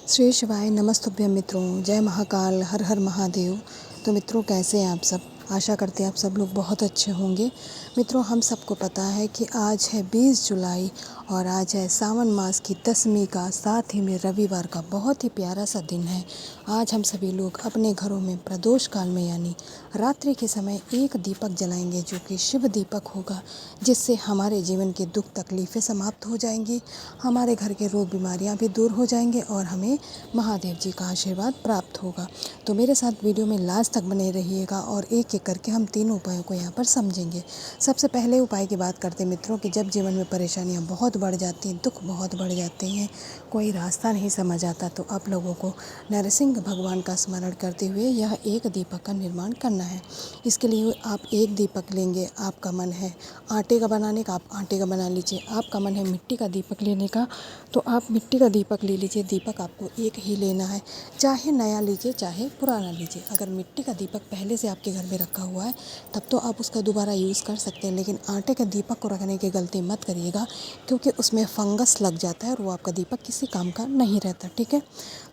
श्री शिवाय नमस्तुभ्यं मित्रों, जय महाकाल, हर हर महादेव। तो मित्रों, कैसे हैं आप सब? आशा करते हैं आप सब लोग बहुत अच्छे होंगे। मित्रों, हम सबको पता है कि आज है 20 जुलाई और आज है सावन मास की दसवीं का, साथ ही में रविवार का बहुत ही प्यारा सा दिन है। आज हम सभी लोग अपने घरों में प्रदोष काल में यानी रात्रि के समय एक दीपक जलाएंगे, जो कि शिव दीपक होगा, जिससे हमारे जीवन के दुख तकलीफ़ें समाप्त हो जाएंगी, हमारे घर के रोग बीमारियां भी दूर हो जाएंगे और हमें महादेव जी का आशीर्वाद प्राप्त होगा। तो मेरे साथ वीडियो में लास्ट तक बने रहिएगा और एक एक करके हम तीनों उपायों को यहाँ पर समझेंगे। सबसे पहले उपाय की बात करते हैं मित्रों कि जब जीवन में परेशानियाँ बहुत बढ़ जाती हैं, दुख बहुत बढ़ जाते हैं, कोई रास्ता नहीं समझ आता, तो आप लोगों को नरसिंह भगवान का स्मरण करते हुए यह एक दीपक का निर्माण करना है। इसके लिए आप एक दीपक लेंगे। आपका मन है आटे का बनाने का, आप आटे का बना लीजिए। आपका मन है मिट्टी का दीपक लेने का, तो आप मिट्टी का दीपक ले लीजिए। दीपक आपको एक ही लेना है, चाहे नया लीजिए चाहे पुराना लीजिए। अगर मिट्टी का दीपक पहले से आपके घर में रखा हुआ है तब तो आप उसका दोबारा यूज़ कर सकते हैं, लेकिन आटे के दीपक को रखने की गलती मत करिएगा, क्योंकि उसमें फंगस लग जाता है और वो आपका दीपक किसी काम का नहीं रहता। ठीक है,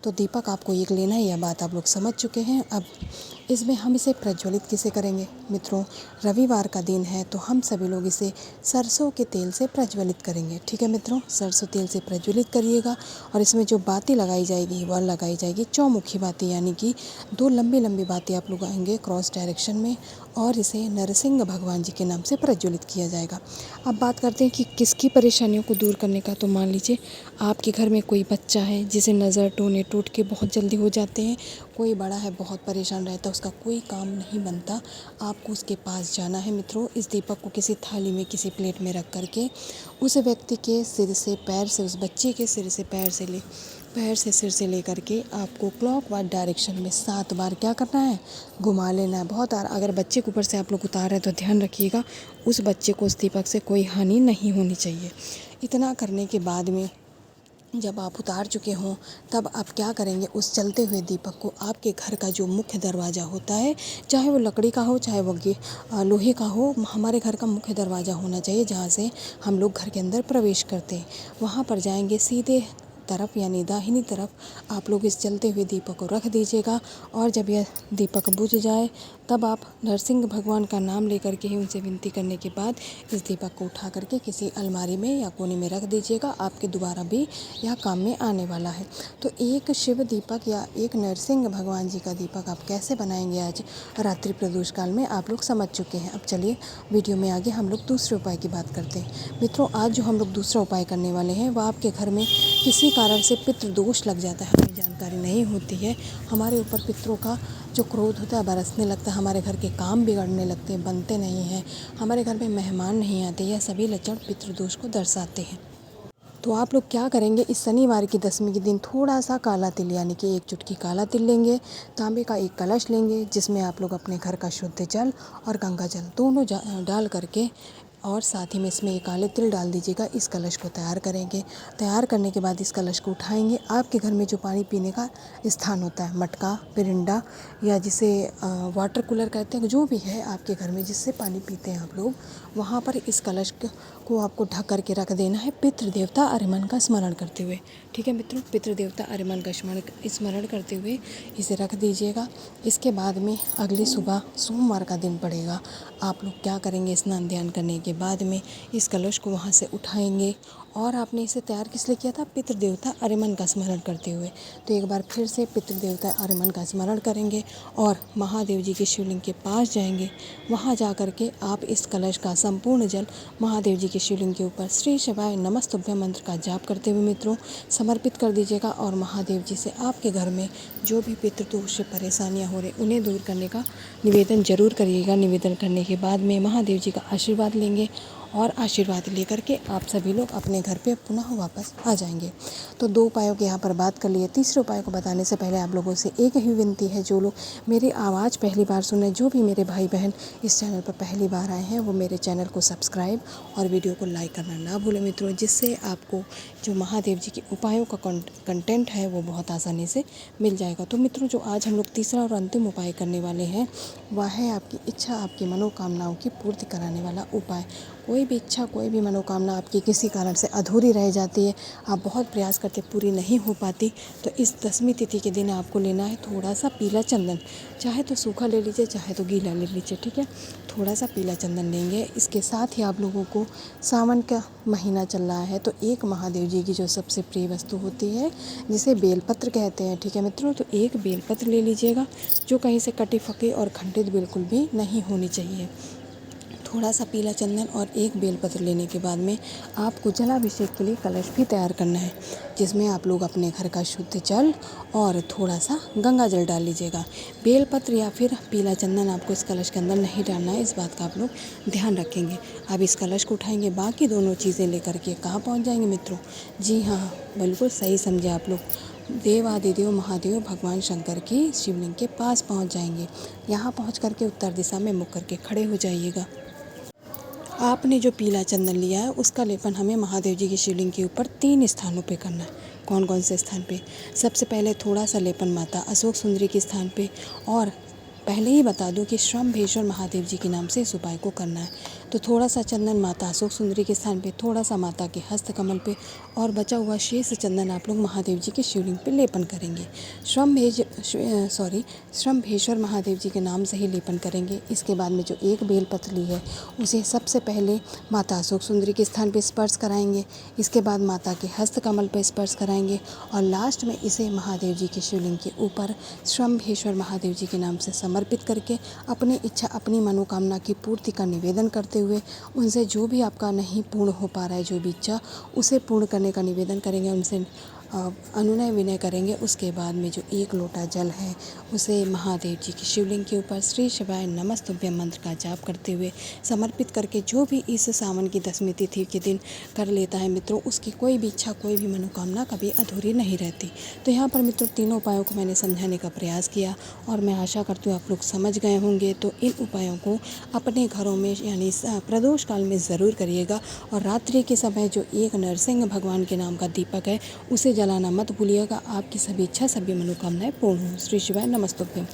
तो दीपक आपको एक लेना है, यह बात आप लोग समझ चुके हैं। अब इसमें हम इसे प्रज्वलित किसे करेंगे? मित्रों, रविवार का दिन है तो हम सभी लोग इसे सरसों के तेल से प्रज्वलित करेंगे। ठीक है मित्रों, सरसों तेल से प्रज्वलित करिएगा। और इसमें जो बाती लगाई जाएगी वह लगाई जाएगी चौमुखी बाती, यानी कि दो लंबी लंबी बातें आप लोग आएंगे क्रॉस डायरेक्शन में, और इसे नरसिंह भगवान जी के नाम से प्रज्वलित किया जाएगा। अब बात करते हैं कि किसकी परेशानियों को दूर करने का। तो मान लीजिए आपके घर में कोई बच्चा है जिसे नज़र टोने टूट के बहुत जल्दी हो जाते हैं, कोई बड़ा है बहुत परेशान रहता है, उसका कोई काम नहीं बनता, आपको उसके पास जाना है। मित्रों, इस दीपक को किसी थाली में किसी प्लेट में रख करके उस व्यक्ति के सिर से पैर से, उस बच्चे के सिर से पैर से सिर से लेकर के आपको क्लॉकवाइज डायरेक्शन में 7 बार क्या करना है? घुमा लेना है। बहुत अगर बच्चे के ऊपर से आप लोग उतार रहे हैं तो ध्यान रखिएगा उस बच्चे को उस दीपक से कोई हानि नहीं होनी चाहिए। इतना करने के बाद में जब आप उतार चुके हों तब आप क्या करेंगे? उस जलते हुए दीपक को आपके घर का जो मुख्य दरवाज़ा होता है, चाहे वो लकड़ी का हो चाहे वो लोहे का हो, हमारे घर का मुख्य दरवाज़ा होना चाहिए जहाँ से हम लोग घर के अंदर प्रवेश करते हैं, वहाँ पर जाएंगे। सीधे तरफ यानी दाहिनी तरफ आप लोग इस जलते हुए दीपक को रख दीजिएगा। और जब यह दीपक बुझ जाए तब आप नरसिंह भगवान का नाम लेकर के ही उनसे विनती करने के बाद इस दीपक को उठा करके किसी अलमारी में या कोने में रख दीजिएगा। आपके दोबारा भी यह काम में आने वाला है। तो एक शिव दीपक या एक नरसिंह भगवान जी का दीपक आप कैसे बनाएंगे आज रात्रि प्रदोष काल में, आप लोग समझ चुके हैं। अब चलिए वीडियो में आगे हम लोग दूसरे उपाय की बात करते हैं। मित्रों, आज जो हम लोग दूसरा उपाय करने वाले हैं वह आपके घर में किसी कारण से पितृदोष लग जाता है, हमें जानकारी नहीं होती है, हमारे ऊपर पितरों का जो क्रोध होता है बरसने लगता है, हमारे घर के काम बिगड़ने लगते हैं, बनते नहीं हैं, हमारे घर में मेहमान नहीं आते, यह सभी लक्षण पितृदोष को दर्शाते हैं। तो आप लोग क्या करेंगे? इस शनिवार की दसवीं के दिन थोड़ा सा काला तिल यानी कि एक चुटकी काला तिल लेंगे, तांबे का एक कलश लेंगे जिसमें आप लोग अपने घर का शुद्ध जल और गंगा जल दोनों डाल करके, और साथ ही में इसमें एक काले तिल डाल दीजिएगा। इस कलश को तैयार करेंगे। तैयार करने के बाद इस कलश को उठाएंगे। आपके घर में जो पानी पीने का स्थान होता है, मटका, पिरिंडा या जिसे वाटर कूलर कहते हैं, जो भी है आपके घर में जिससे पानी पीते हैं आप लोग, वहाँ पर इस कलश को आपको ढक करके रख देना है, पितृदेवता आर्यमन का स्मरण करते हुए। ठीक है मित्रों, पितृदेवता आर्यमन का स्मरण करते हुए इसे रख दीजिएगा। इसके बाद में अगली सुबह सोमवार का दिन पड़ेगा। आप लोग क्या करेंगे? स्नान ध्यान करने के बाद में इस कलश को वहाँ से उठाएंगे। और आपने इसे तैयार किस लिए किया था? पितृदेवता आर्यमन का स्मरण करते हुए। तो एक बार फिर से पितृदेवता आर्यमन का स्मरण करेंगे और महादेव जी के शिवलिंग के पास जाएंगे। वहाँ जा कर के आप इस कलश का संपूर्ण जल महादेव जी के शिवलिंग के ऊपर श्री शिवाय नमस्तुभ्यं मंत्र का जाप करते हुए मित्रों समर्पित कर दीजिएगा। और महादेव जी से आपके घर में जो भी पितृदोष से परेशानियाँ हो रही उन्हें दूर करने का निवेदन जरूर करिएगा। निवेदन करने के बाद में महादेव जी का आशीर्वाद लेंगे और आशीर्वाद लेकर के आप सभी लोग अपने घर पे पुनः वापस आ जाएंगे। तो 2 उपायों की यहाँ पर बात कर लिए। तीसरे उपाय को बताने से पहले आप लोगों से एक ही विनती है, जो लोग मेरी आवाज़ पहली बार सुने, जो भी मेरे भाई बहन इस चैनल पर पहली बार आए हैं, वो मेरे चैनल को सब्सक्राइब और वीडियो को लाइक करना ना भूलें मित्रों, जिससे आपको जो महादेव जी के उपायों का कंटेंट है वो बहुत आसानी से मिल जाएगा। तो मित्रों, जो आज हम लोग तीसरा और अंतिम उपाय करने वाले हैं वह है आपकी इच्छा, आपकी मनोकामनाओं की पूर्ति कराने वाला उपाय। कोई भी इच्छा, कोई भी मनोकामना आपकी किसी कारण से अधूरी रह जाती है, आप बहुत प्रयास करते पूरी नहीं हो पाती, तो इस दसवीं तिथि के दिन आपको लेना है थोड़ा सा पीला चंदन। चाहे तो सूखा ले लीजिए, चाहे तो गीला ले लीजिए, ठीक है। थोड़ा सा पीला चंदन लेंगे। इसके साथ ही आप लोगों को सावन का महीना चल रहा है, तो एक महादेव जी की जो सबसे प्रिय वस्तु होती है, जिसे बेलपत्र कहते हैं, ठीक है मित्रों। तो एक बेलपत्र ले लीजिएगा, जो कहीं से कटी फटी और खंडित बिल्कुल भी नहीं होनी चाहिए। थोड़ा सा पीला चंदन और एक बेलपत्र लेने के बाद में आपको जलाभिषेक के लिए कलश भी तैयार करना है, जिसमें आप लोग अपने घर का शुद्ध जल और थोड़ा सा गंगा जल डाल लीजिएगा। बेलपत्र या फिर पीला चंदन आपको इस कलश के अंदर नहीं डालना है, इस बात का आप लोग ध्यान रखेंगे। अब इस कलश को उठाएंगे, बाकी दोनों चीज़ें लेकर के कहाँ पहुँच जाएंगे मित्रों? जी हाँ, बिल्कुल सही समझे आप लोग, देवादिदेव महादेव भगवान शंकर की शिवलिंग के पास पहुंच जाएंगे। यहाँ पहुंच करके उत्तर दिशा में मुख करके खड़े हो जाइएगा। आपने जो पीला चंदन लिया है उसका लेपन हमें महादेव जी की शिवलिंग के ऊपर 3 स्थानों पे करना है। कौन कौन से स्थान पे? सबसे पहले थोड़ा सा लेपन माता अशोक सुंदरी के स्थान पे, और पहले ही बता दूं कि श्रम्भेश्वर महादेव जी के नाम से इस उपाय को करना है। तो थोड़ा सा चंदन माता अशोक सुंदरी के स्थान पे, थोड़ा सा माता के हस्त कमल पे, और बचा हुआ शेष चंदन आप लोग महादेव जी के शिवलिंग पे लेपन करेंगे। श्रम्भेश्वर महादेव जी के नाम से ही लेपन करेंगे। इसके बाद में जो एक बेलपत्र ली है उसे सबसे पहले माता अशोक सुंदरी के स्थान पे स्पर्श कराएंगे, इसके बाद माता के हस्त कमल पे स्पर्श कराएंगे, और लास्ट में इसे महादेव जी के शिवलिंग के ऊपर श्रम्भेश्वर महादेव जी के नाम से समर्पित करके अपनी इच्छा, अपनी मनोकामना की पूर्ति का निवेदन करते हुए उनसे जो भी आपका नहीं पूर्ण हो पा रहा है, जो भी इच्छा, उसे पूर्ण करने का निवेदन करेंगे, उनसे अनुनय विनय करेंगे। उसके बाद में जो एक लोटा जल है उसे महादेव जी की शिवलिंग के ऊपर श्री शिवाय नमस्तुभ्यम मंत्र का जाप करते हुए समर्पित करके जो भी इस सावन की 10वीं तिथि के दिन कर लेता है मित्रों, उसकी कोई भी इच्छा, कोई भी मनोकामना कभी अधूरी नहीं रहती। तो यहाँ पर मित्रों तीनों उपायों को मैंने समझाने का प्रयास किया, और मैं आशा करती हूँ आप लोग समझ गए होंगे। तो इन उपायों को अपने घरों में यानी प्रदोष काल में ज़रूर करिएगा, और रात्रि के समय जो एक नरसिंह भगवान के नाम का दीपक है उसे जलाना मत भूलिएगा। आपकी सभी इच्छा, सभी मनोकामनाएं पूर्ण हो। श्री शिवाय नमस्तुभ्यम।